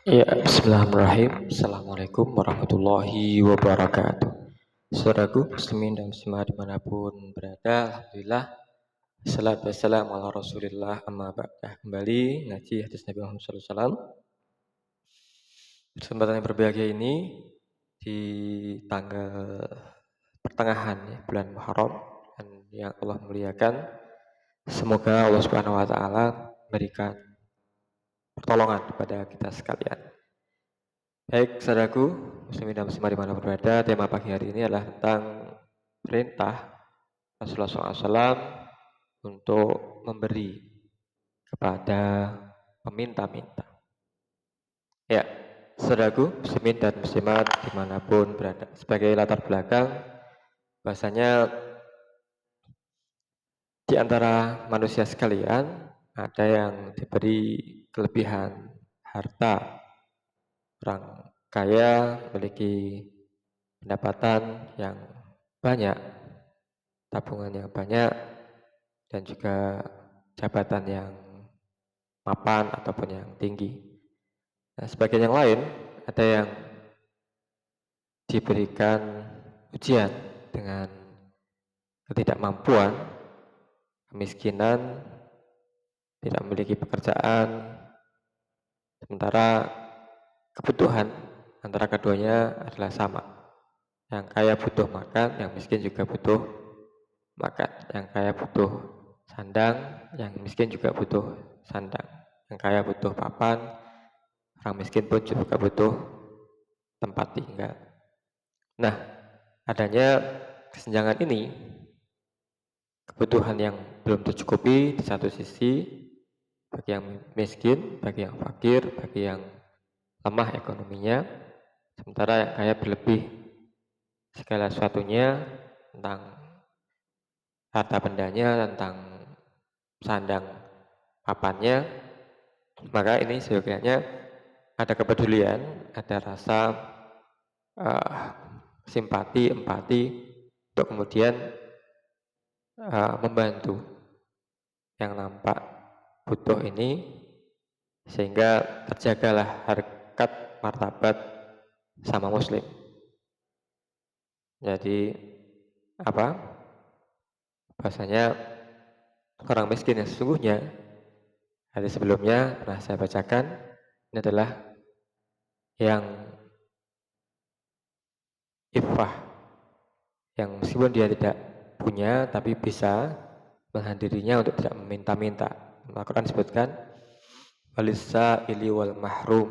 Ya, bismillahirrahmanirrahim. Assalamualaikum warahmatullahi wabarakatuh. Saudaraku, muslimin dan muslimat dimanapun berada, alhamdulillah. Salatu wassalamu ala rasulillah amma ba'dah. Kembali ngaji hadis Nabi Muhammad SAW. Kesempatan yang berbahagia ini di tanggal pertengahan ya, bulan Muharram dan yang Allah muliakan. Semoga Allah Subhanahu wa taala memberikan pertolongan kepada kita sekalian. Baik, saudaraku, muslimin dan muslimat dimanapun berada, tema pagi hari ini adalah tentang perintah Rasulullah SAW untuk memberi kepada peminta-minta. Ya, saudaraku, muslimin dan muslimat dimanapun berada. Sebagai latar belakang, bahasanya di antara manusia sekalian ada yang diberi kelebihan harta. Orang kaya memiliki pendapatan yang banyak, tabungan yang banyak, dan juga jabatan yang mapan ataupun yang tinggi. Nah, sebagian yang lain ada yang diberikan ujian dengan ketidakmampuan, kemiskinan, tidak memiliki pekerjaan, sementara kebutuhan antara keduanya adalah sama. Yang kaya butuh makan, yang miskin juga butuh makan. Yang kaya butuh sandang, yang miskin juga butuh sandang. Yang kaya butuh papan, orang miskin pun juga butuh tempat tinggal. Nah, adanya kesenjangan ini, kebutuhan yang belum tercukupi di satu sisi bagi yang miskin, bagi yang fakir, bagi yang lemah ekonominya, sementara yang kaya berlebih segala sesuatunya tentang harta bendanya, tentang sandang papannya. Maka ini sebenarnya ada kepedulian, ada rasa simpati, empati untuk kemudian membantu yang nampak butuh ini, sehingga terjagalah harkat martabat sama muslim. Jadi bahasanya orang miskin yang sesungguhnya hari sebelumnya pernah saya bacakan, ini adalah yang iffah, yang meskipun dia tidak punya tapi bisa menahan dirinya untuk tidak meminta-minta. Al-Quran disebutkan walisa ili wal mahrum,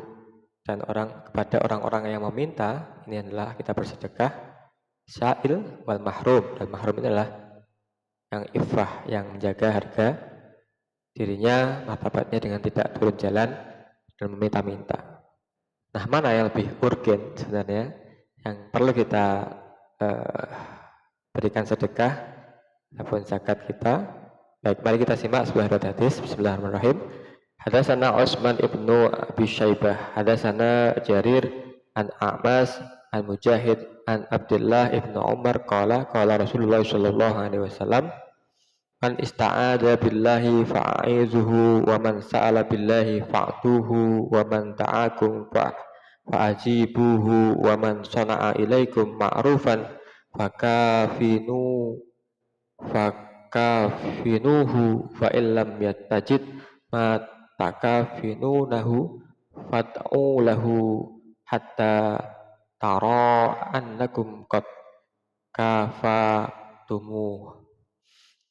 dan kepada orang-orang yang meminta ini adalah kita bersedekah, sa'il wal mahrum, dan mahrum ini adalah yang iffah, yang menjaga harga dirinya, martabatnya dengan tidak turun jalan dan meminta-minta. Nah, mana yang lebih urgen sebenarnya yang perlu kita berikan sedekah ataupun zakat kita? Baik, mari kita simak sebuah riwayat hadis. Bismillahirrahmanirrahim. Hadatsana Utsman ibnu Abi Syaibah, hadatsana Jarir an A'mas an Mujahid an Abdullah ibnu Umar qala Rasulullah sallallahu alaihi wasallam, man ista'adha billahi fa'aizuhu wa man sa'ala billahi fa'tuhu wa man ta'akum fa'ajibuhu wa man sana'a ilaikum ma'rufan fakafinuhu fa illam yattajid ma takafinunahu fad'u lahu hatta tara annakum qad kafatumu.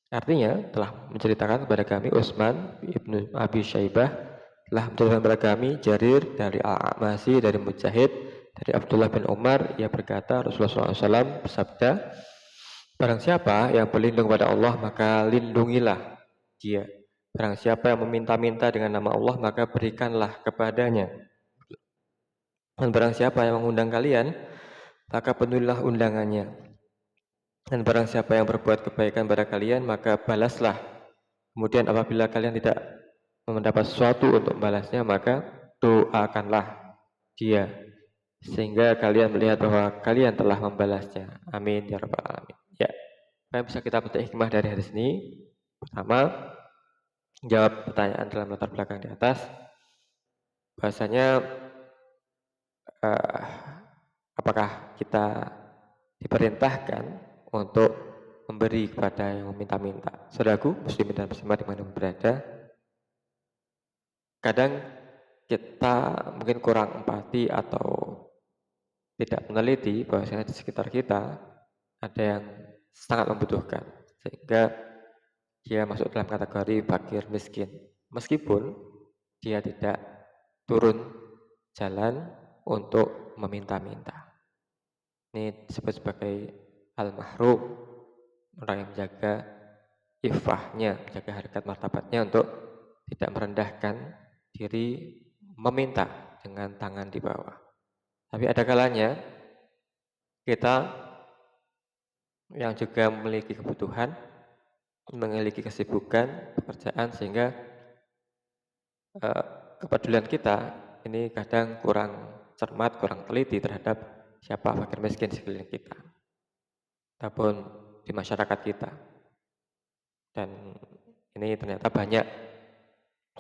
Artinya telah menceritakan kepada kami Utsman ibnu Abi Syaibah, telah menceritakan kepada kami Jarir dari Al-A'masi, dari Mujahid, dari Abdullah bin Umar. Ia berkata, Rasulullah SAW bersabda, barang siapa yang berlindung kepada Allah maka lindungilah dia. Barang siapa yang meminta-minta dengan nama Allah maka berikanlah kepadanya. Dan barang siapa yang mengundang kalian maka penuhilah undangannya. Dan barang siapa yang berbuat kebaikan pada kalian maka balaslah. Kemudian apabila kalian tidak mendapat sesuatu untuk membalasnya maka doakanlah dia, sehingga kalian melihat bahwa kalian telah membalasnya. Amin ya rabbal alamin. Ya, apa yang bisa kita petik hikmah dari hadis ini? Pertama, jawab pertanyaan dalam latar belakang di atas. Bahasanya apakah kita diperintahkan untuk memberi kepada yang meminta-minta. Saudaraku, muslimin dan muslimat dimanapun berada, kadang kita mungkin kurang empati atau tidak meneliti bahwasanya di sekitar kita ada yang sangat membutuhkan, sehingga dia masuk dalam kategori fakir miskin, meskipun dia tidak turun jalan untuk meminta-minta. Ini disebut sebagai al-mahrum, orang yang menjaga iffahnya, menjaga harkat martabatnya untuk tidak merendahkan diri meminta dengan tangan di bawah. Tapi ada kalanya kita yang juga memiliki kebutuhan, memiliki kesibukan, pekerjaan, sehingga kepedulian kita ini kadang kurang cermat, kurang teliti terhadap siapa fakir miskin di sekeliling kita ataupun di masyarakat kita. Dan ini ternyata banyak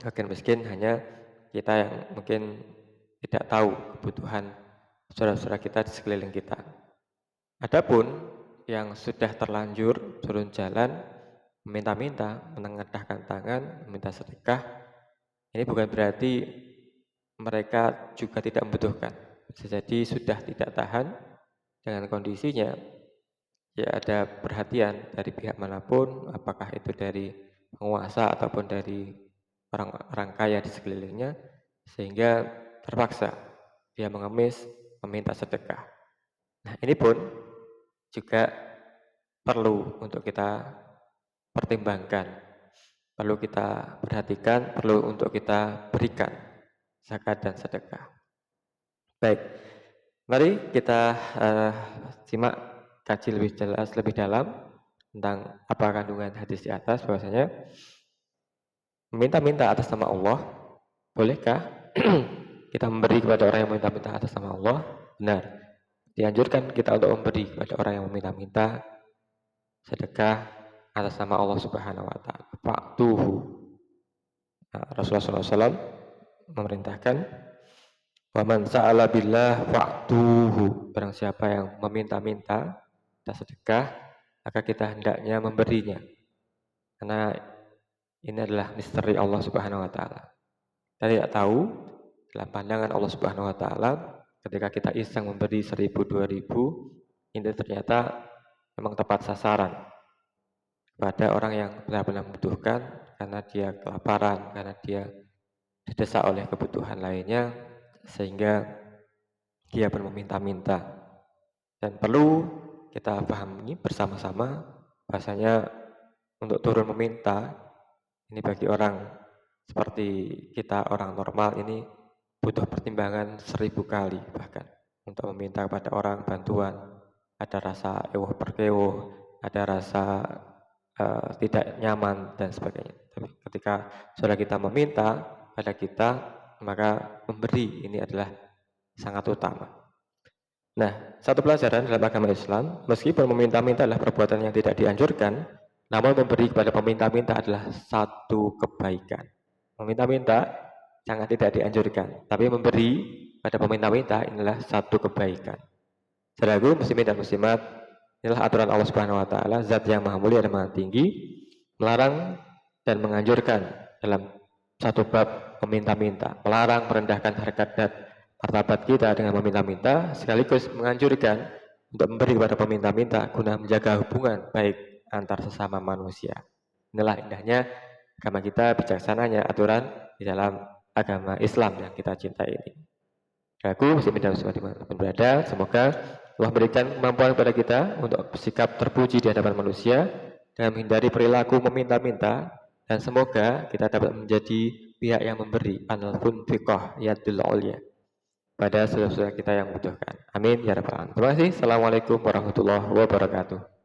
fakir miskin, hanya kita yang mungkin tidak tahu kebutuhan saudara-saudara kita di sekeliling kita. Adapun yang sudah terlanjur turun jalan meminta-minta, menengadahkan tangan, meminta sedekah, ini bukan berarti mereka juga tidak membutuhkan. Bisa jadi sudah tidak tahan dengan kondisinya, ya ada perhatian dari pihak manapun, apakah itu dari penguasa ataupun dari orang-orang kaya di sekelilingnya, sehingga terpaksa dia mengemis meminta sedekah. Nah, ini pun juga perlu untuk kita pertimbangkan, perlu kita perhatikan, perlu untuk kita berikan zakat dan sedekah. Baik, mari kita simak, kaji lebih jelas, lebih dalam tentang apa kandungan hadis di atas, bahwasanya meminta-minta atas nama Allah, bolehkah kita memberi kepada orang yang meminta-minta atas nama Allah? Benar, dianjurkan kita untuk memberi kepada orang yang meminta-minta sedekah atas nama Allah Subhanahu wa Ta'ala. Fa'tuhu. Nah, Rasulullah SAW memerintahkan, wa man sa'ala billah fa'tuhu. Barang siapa yang meminta-minta sedekah, maka kita hendaknya memberinya. Karena ini adalah misteri Allah Subhanahu wa Ta'ala. Kita tidak tahu dalam pandangan Allah Subhanahu wa Ta'ala, ketika kita iseng memberi 1.000, 2.000, ini ternyata memang tepat sasaran kepada orang yang benar-benar membutuhkan, karena dia kelaparan, karena dia didesak oleh kebutuhan lainnya, sehingga dia pun meminta-minta. Dan perlu kita pahami bersama-sama bahasanya untuk turun meminta, ini bagi orang seperti kita, orang normal, ini butuh pertimbangan 1000 kali bahkan untuk meminta kepada orang bantuan. Ada rasa ewah perkewuh, ada rasa tidak nyaman dan sebagainya. Tapi ketika saudara kita meminta pada kita, maka memberi ini adalah sangat utama. Nah, satu pelajaran dalam agama Islam, meskipun meminta-minta adalah perbuatan yang tidak dianjurkan, namun memberi kepada peminta-minta adalah satu kebaikan. Meminta-minta sangat tidak dianjurkan, tapi memberi pada peminta-minta inilah satu kebaikan. Saudaraku, muslimin dan muslimat, inilah aturan Allah Subhanahu wa Ta'ala, zat yang maha mulia dan maha tinggi, melarang dan menganjurkan dalam satu bab meminta-minta, melarang merendahkan harkat dan martabat kita dengan meminta-minta, sekaligus menganjurkan untuk memberi kepada peminta-minta guna menjaga hubungan baik antar sesama manusia. Inilah indahnya agama kita, bijaksananya aturan di dalam agama Islam yang kita cintai ini. Aku muslimin dan muslimat dimanapun berada, semoga Allah berikan kemampuan kepada kita untuk bersikap terpuji di hadapan manusia dan menghindari perilaku meminta-minta, dan semoga kita dapat menjadi pihak yang memberi al-munfiqah yadul ulya pada saudara-saudara kita yang membutuhkan. Amin ya rabbal alamin. Terima kasih. Assalamualaikum warahmatullahi wabarakatuh.